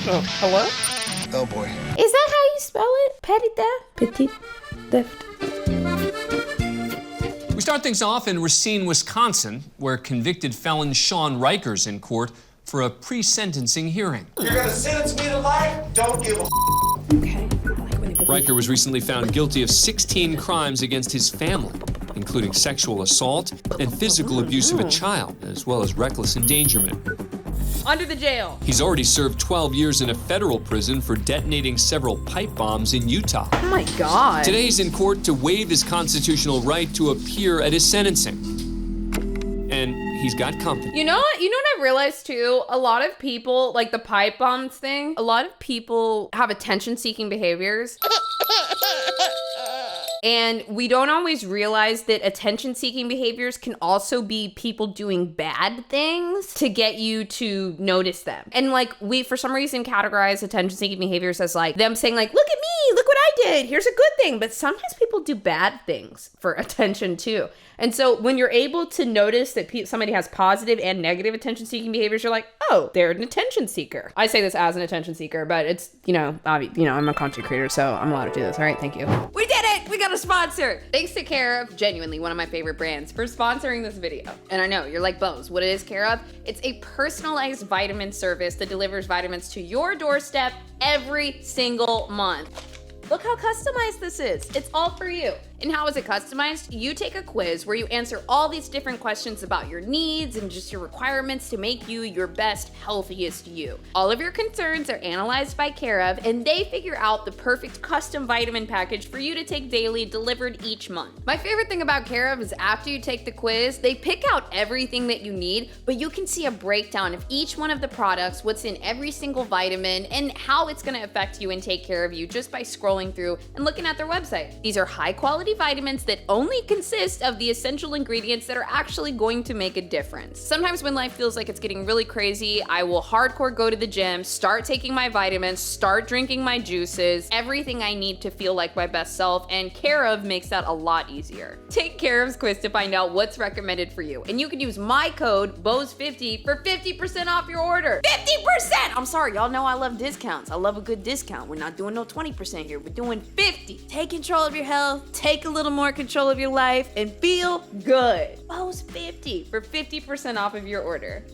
Oh, hello? Oh boy. Is that how you spell it? Petty theft? Petit theft. We start things off in Racine, Wisconsin, where convicted felon Sean Riker's in court for a pre-sentencing hearing. You're gonna sentence me to life? Don't give a Okay. Riker was recently found guilty of 16 crimes against his family, including sexual assault and physical abuse of a child, as well as reckless endangerment. Under the jail. He's already served 12 years in a federal prison for detonating several pipe bombs in Utah. Oh my God. Today he's in court to waive his constitutional right to appear at his sentencing. And he's got company. You know what I realized too? A lot of people, like the pipe bombs thing, a lot of people have attention-seeking behaviors. And we don't always realize that attention-seeking behaviors can also be people doing bad things to get you to notice them. And like we, for some reason, categorize attention-seeking behaviors as like them saying like, look at me, look what I did, here's a good thing. But sometimes people do bad things for attention too. And so when you're able to notice that somebody has positive and negative attention-seeking behaviors, you're like, oh, they're an attention seeker. I say this as an attention seeker, but it's, I'm a content creator, so I'm allowed to do this. All right, thank you. We did it! We got a sponsor! Thanks to Care of, genuinely one of my favorite brands, for sponsoring this video. And I know, you're like, BOZE, what is Care of? It's a personalized vitamin service that delivers vitamins to your doorstep every single month. Look how customized this is. It's all for you. And how is it customized? You take a quiz where you answer all these different questions about your needs and just your requirements to make you your best, healthiest you. All of your concerns are analyzed by Care of, and they figure out the perfect custom vitamin package for you to take daily, delivered each month. My favorite thing about Care of is after you take the quiz, they pick out everything that you need, but you can see a breakdown of each one of the products, what's in every single vitamin, and how it's gonna affect you and take care of you just by scrolling through and looking at their website. These are high quality vitamins that only consist of the essential ingredients that are actually going to make a difference. Sometimes when life feels like it's getting really crazy, I will hardcore go to the gym, start taking my vitamins, start drinking my juices, everything I need to feel like my best self, and Care of makes that a lot easier. Take Care of's quiz to find out what's recommended for you, and you can use my code BOZE50 for 50% off your order. 50%! I'm sorry, y'all know I love discounts. I love a good discount. We're not doing no 20% here, we're doing 50. Take control of your health, take a little more control of your life, and feel good. BOZE50 for 50% off of your order.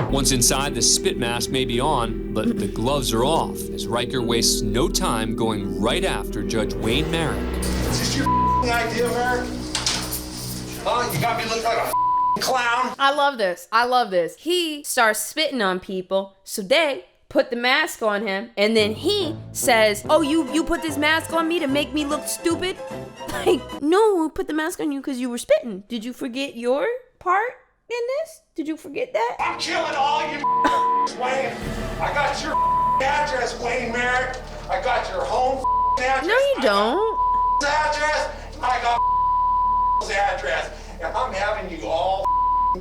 Once inside, the spit mask may be on, but the gloves are off, as Riker wastes no time going right after Judge Wayne Merrick. Is this your idea, Merrick? Huh? You got me looking like a clown? I love this. I love this. He starts spitting on people, so they put the mask on him, and then he says, oh, you put this mask on me to make me look stupid? Like, no, we put the mask on you because you were spitting. Did you forget your part in this? Did you forget that? I'm killing all you Wayne. I got your address, Wayne Merrick. I got your home address. No, you don't. Address. I got address. And I'm having you all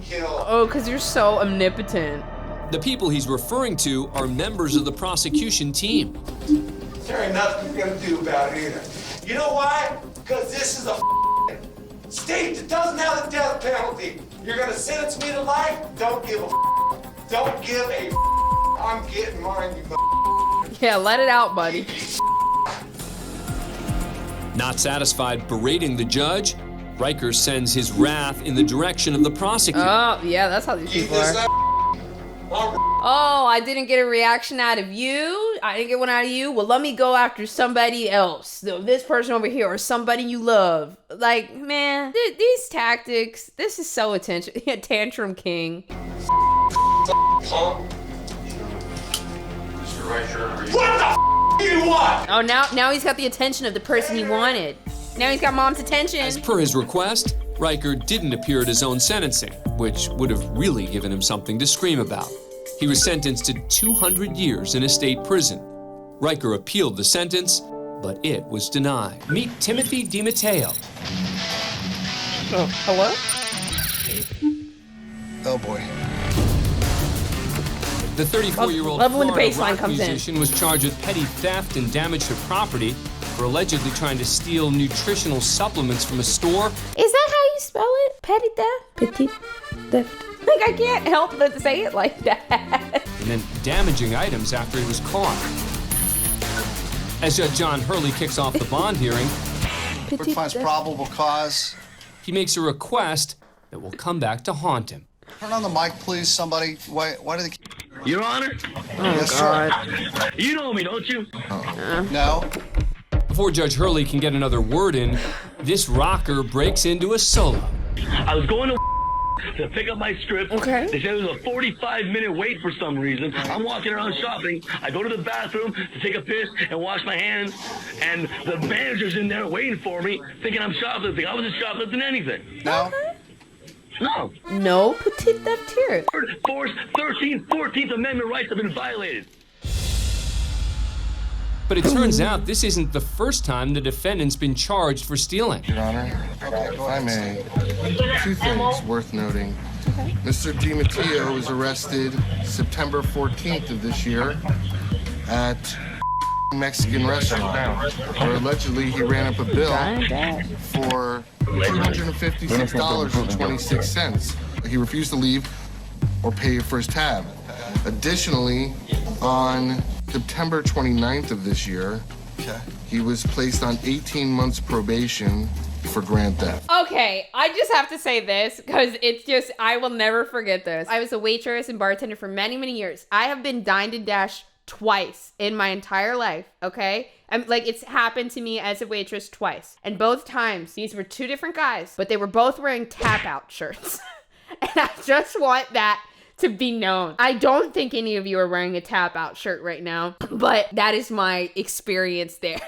killed. Oh, because you're so omnipotent. The people he's referring to are members of the prosecution team. There ain't nothing you're gonna do about it either. You know why? Because this is a state that doesn't have the death penalty. You're gonna sentence me to life? Don't give a Don't give a I'm getting mine, you Yeah, let it out, buddy. Not satisfied berating the judge, Riker sends his wrath in the direction of the prosecutor. Oh, yeah, that's how these people are. Oh, I didn't get a reaction out of you. I didn't get one out of you. Well, let me go after somebody else. So this person over here or somebody you love. Like, man, these tactics, this is so tantrum king. What the do you want? Oh, now he's got the attention of the person he wanted. Now he's got mom's attention. As per his request, Riker didn't appear at his own sentencing, which would have really given him something to scream about. He was sentenced to 200 years in a state prison. Riker appealed the sentence, but it was denied. Meet Timothy DiMatteo. Oh, hello? Oh boy. The 34-year-old Love when the Florida bass line rock comes in. musician was charged with petty theft and damage to property for allegedly trying to steal nutritional supplements from a store. Is that how you spell it? Petty theft? Petit theft. Like, I can't help but say it like that. and then damaging items after he was caught. As Judge John Hurley kicks off the bond hearing, Court finds probable cause. he makes a request that will come back to haunt him. Turn on the mic, please, somebody. Why do they... Your Honor? Yes, sir. You know me, don't you? No. Before Judge Hurley can get another word in, this rocker breaks into a solo. I was going to pick up my script. Okay. They said it was a 45-minute wait for some reason. I'm walking around shopping. I go to the bathroom to take a piss and wash my hands, and the manager's in there waiting for me, thinking I'm shoplifting. I wasn't shoplifting anything. No. No. No, petite theft here. Force 13th, 14th Amendment rights have been violated. But it turns out this isn't the first time the defendant's been charged for stealing. Your Honor, if I may, two things worth noting. Mr. DiMatteo was arrested September 14th of this year at Mexican restaurant, where allegedly he ran up a bill for $256.26. He refused to leave or pay for his tab. Additionally, on September 29th of this year, he was placed on 18 months probation for grand theft. Okay, I just have to say this because it's just, I will never forget this. I was a waitress and bartender for many, many years. I have been dined and dashed twice in my entire life, okay? It's happened to me as a waitress twice. And both times, these were two different guys, but they were both wearing tap-out shirts. And I just want that to be known. I don't think any of you are wearing a tap-out shirt right now, but that is my experience there.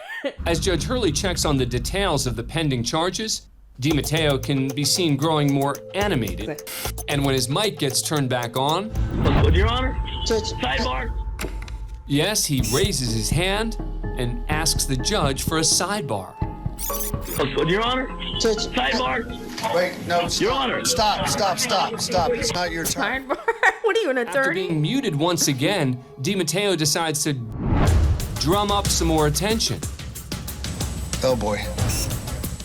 As Judge Hurley checks on the details of the pending charges, DiMatteo can be seen growing more animated. And when his mic gets turned back on, Your Honor? Sidebar? yes, he raises his hand and asks the judge for a sidebar. Your Honor? Sidebar? Wait, no. Your Honor. Stop. It's not your turn. What are you, an After attorney? being muted once again, DiMatteo decides to drum up some more attention. Oh, boy.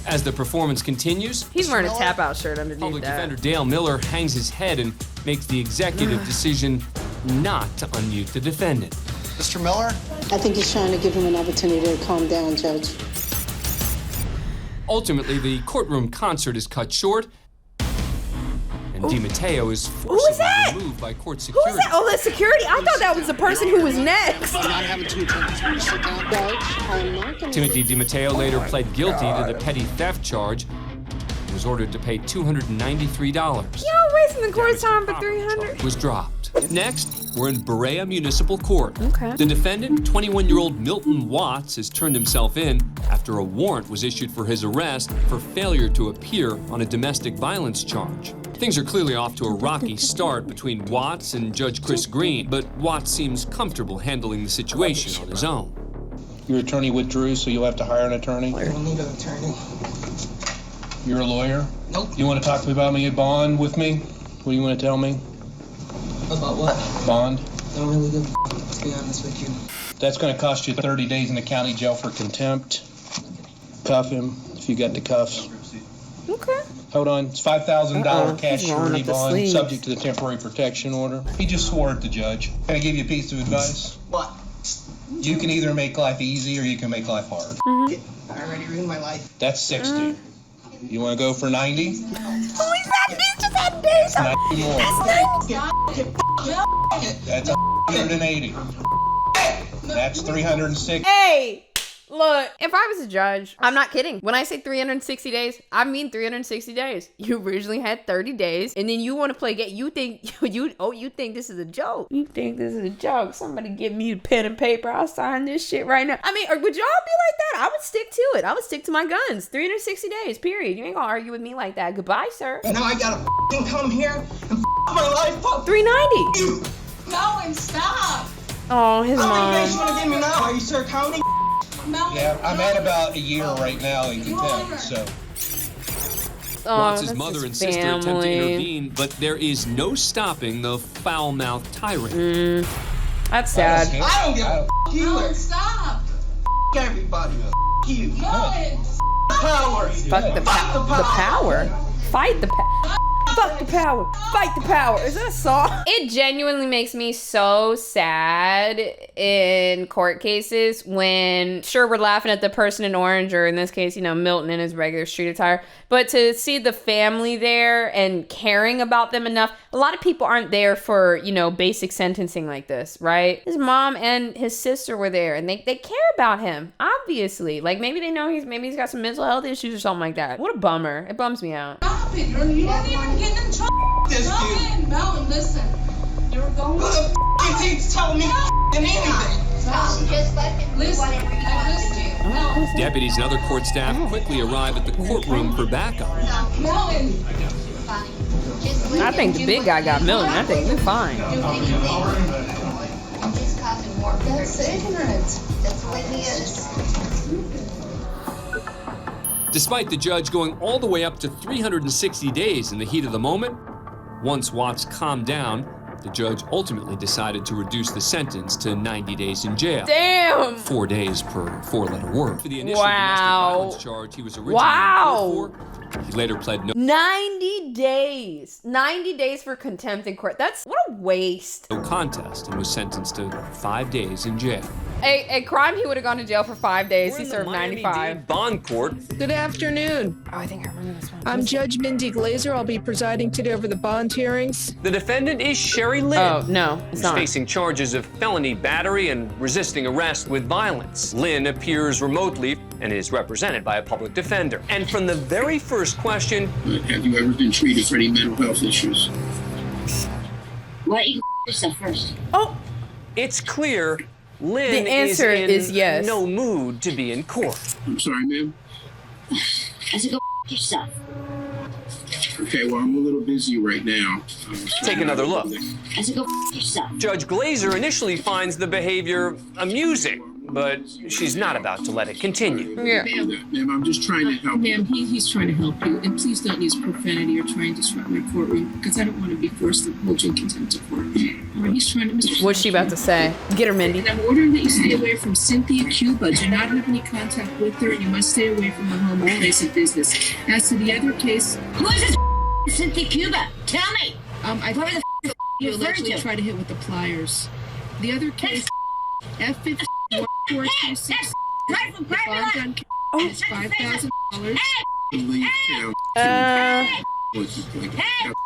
As the performance continues, He's wearing a tap-out shirt underneath Public that. Defender Dale Miller hangs his head and makes the executive decision not to unmute the defendant. Mr. Miller? I think he's trying to give him an opportunity to calm down, Judge. Ultimately, the courtroom concert is cut short, and DiMatteo is is forcibly that? removed by court Who security. is that? Oh, that's security? I thought that was the person who was next. I'm not having two attorneys. Sit down. Judge, I'm not going to... Timothy DiMatteo later pled guilty to the petty theft charge and was ordered to pay $293. Y'all wasting the court's time for $300. Was dropped. Next, we're in Berea Municipal Court. Okay. The defendant, 21-year-old Milton Watts, has turned himself in after a warrant was issued for his arrest for failure to appear on a domestic violence charge. Things are clearly off to a rocky start between Watts and Judge Chris Green, but Watts seems comfortable handling the situation on his own. Your attorney withdrew, so you'll have to hire an attorney? I don't need an attorney. You're a lawyer? Nope. You want to talk to me about me at bond with me? What do you want to tell me? About what? Bond? I don't really give a to be honest with you. That's going to cost you 30 days in the county jail for contempt. Cuff him if you got the cuffs. Okay. Hold on. It's $5,000 cash he's rolling surety up the bond, sleeves. subject to the temporary protection order. He just swore at the judge. Can I give you a piece of advice? What? You can either make life easy or you can make life hard. I already ruined my life. That's 60. You want to go for 90? Who is that? This just had this. 90 more. That's That's 180. That's 306. Hey, look, if I was a judge, I'm not kidding. When I say 360 days, I mean 360 days. You originally had 30 days, and then you want to play game. You think you think this is a joke. You think this is a joke. Somebody give me a pen and paper. I'll sign this shit right now. I mean, or would y'all be like that? I would stick to it. I would stick to my guns. 360 days, period. You ain't gonna argue with me like that. Goodbye, sir. And now I gotta come here and my life up. 390. No, and stop. Oh, his How many days you mom. wanna give me now? Are you sure counting? No. Yeah, I'm at about a year right now in contempt, so. Oh, Watts' that's mother his and sister attempt to family. intervene, but there is no stopping the foul-mouthed tyrant. That's sad. I don't give a you. No, stop. Everybody. You. No, and Power. Fuck the power. Fight the power. Fuck the power. Fight the power. Is that a song? It genuinely makes me so sad in court cases when, sure, we're laughing at the person in orange, or in this case, you know, Milton in his regular street attire, but to see the family there and caring about them enough. A lot of people aren't there for, you know, basic sentencing like this, right? His mom and his sister were there, and they care about him, obviously. Like, maybe they know he's got some mental health issues or something like that. What a bummer. It bums me out. Stop it. You don't even get in trouble. This Melvin, Melvin, listen. You're going Who the f*** is he telling me anything? Stop. Just let him do Listen. whatever he wants to do. Melvin. Deputies and other court staff quickly arrive at the courtroom for backup. Melvin. Fine. Just let I him think the do big what guy he got Milton. I wants think we're to fine. do anything. I'm just causing more for That's ignorant. That's the way he is. Despite the judge going all the way up to 360 days in the heat of the moment, once Watts calmed down, the judge ultimately decided to reduce the sentence to 90 days in jail. Damn! 4 days per 4-letter word. For the initial Wow. domestic violence charge he was originally Wow. in court for, he later pled no 90 days. 90 days for contempt in court. That's, what a waste. contest and was sentenced to 5 days in jail. A crime he would have gone to jail for 5 days. He served 95. Miami-Dade Bond Court. Good afternoon. Oh, I think I remember this one. I'm Judge Mindy Glazer. I'll be presiding today over the bond hearings. The defendant is Sherry Lynn. Oh, no, it's who's not. facing charges of felony battery and resisting arrest with violence. Lynn appears remotely and is represented by a public defender. And from the very first question, have you ever been treated for any mental health issues? Why don't you yourself first? Oh, it's clear Lynn the answer is in yes. no mood to be in court. I'm sorry, ma'am. I said go yourself. Okay, well, I'm a little busy right now. Take another look. I said go yourself. Judge Glazer initially finds the behavior amusing, but she's not about to let it continue. Yeah. Ma'am, I'm just trying to help you. Ma'am, he's trying to help you, and please don't use profanity or try and disrupt my courtroom, because I don't want to be forced to hold you in contempt of court. All right, he's trying to... What's she about to say? Get her, Mindy. And I'm ordering that you stay away from Cynthia Cuba. Do not have any contact with her, and you must stay away from her home or place of business. As to the other case... Who is this Cynthia Cuba? Tell me. I Whoever the you you allegedly referred to. tried to hit with the pliers. The other case... F-51-426... Right from The bond gun is $5,000. Leave town.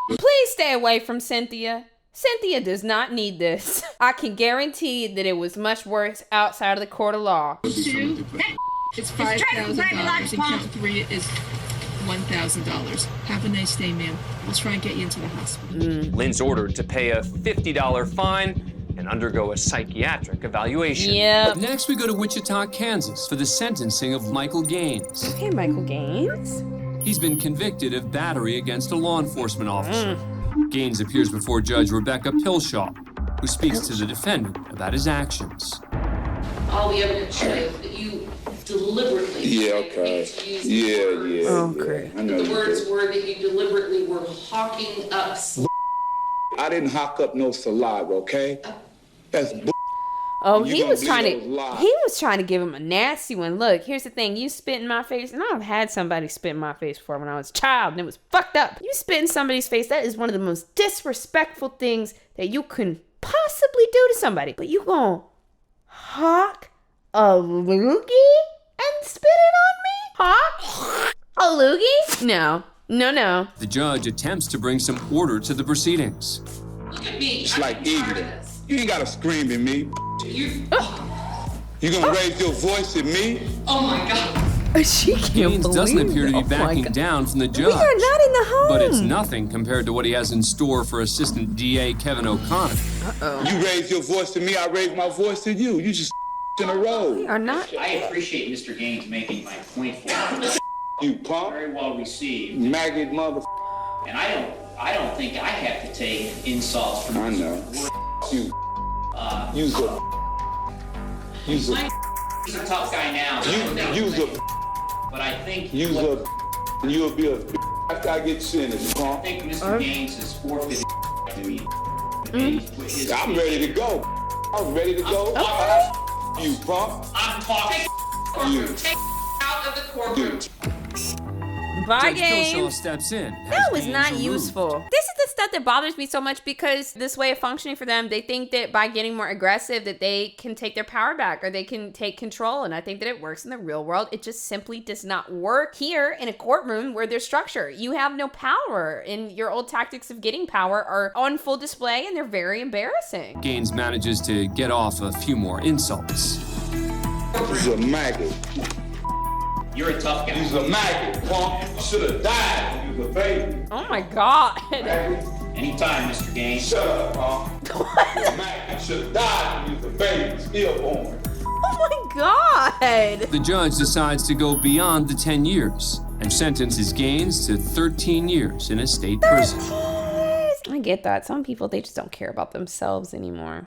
Please stay away from Cynthia. Cynthia does not need this. I can guarantee that it was much worse outside of the court of law. 2, it's $5,000, and count 3 is $1,000. Have a nice day, ma'am. We'll try and get you into the hospital. Lynn's ordered to pay a $50 fine and undergo a psychiatric evaluation. Yep. Next, we go to Wichita, Kansas for the sentencing of Michael Gaines. Okay, Michael Gaines. He's been convicted of battery against a law enforcement officer. Gaines appears before Judge Rebecca Pilshaw, who speaks to the defendant about his actions. All the evidence shows that you deliberately. Yeah, okay. Yeah. Oh, great. I know The words were that you deliberately were hawking up. I didn't hawk up no saliva, okay? That's Oh, You he gonna was believe trying those to. lies. He was trying to give him a nasty one. Look, here's the thing. You spit in my face, and I've had somebody spit in my face before when I was a child, and it was fucked up. You spit in somebody's face. That is one of the most disrespectful things that you can possibly do to somebody. But you gonna hawk a loogie and spit it on me? Hawk a loogie? No. The judge attempts to bring some order to the proceedings. Look at me. It's like eating. You ain't gotta scream at me. You. You gonna raise your voice at me? Oh my God. She can't Gaines believe doesn't appear to it. be Oh my backing God. down from the We judge. are not in the home. But it's nothing compared to what he has in store for Assistant DA Kevin O'Connor. You raise your voice to me, I raise my voice to you. You just in a row. We are not. I appreciate Mr. Gaines making my point for me. You punk, Very well received. maggot mother. And I don't think I have to take insults from I know. You. Use a. He's a tough guy now. Use a. But I think Use a. And you'll be a. After I get sentenced, I punk. think Mr. Gaines is forfeited to me. I'm ready to go. I'm ready to go. You punk. I'm talking. You. Take out of the courtroom. Bye, Judge Philshaw Gaines. steps in. That was not useful. This is the stuff that bothers me so much because this way of functioning for them, they think that by getting more aggressive that they can take their power back or they can take control. And I think that it works in the real world. It just simply does not work here in a courtroom where there's structure. You have no power, and your old tactics of getting power are on full display, and they're very embarrassing. Gaines manages to get off a few more insults. He's a maggot. You're a tough guy. He's a maggot, punk. You should have died when you was a baby. Oh my God. Anytime, Mr. Gaines. Shut up, punk. You're a maggot. You should have died when you was a baby, stillborn. Oh my God. The judge decides to go beyond the 10 years and sentences Gaines to 13 years in a state prison. I get that. Some people, they just don't care about themselves anymore.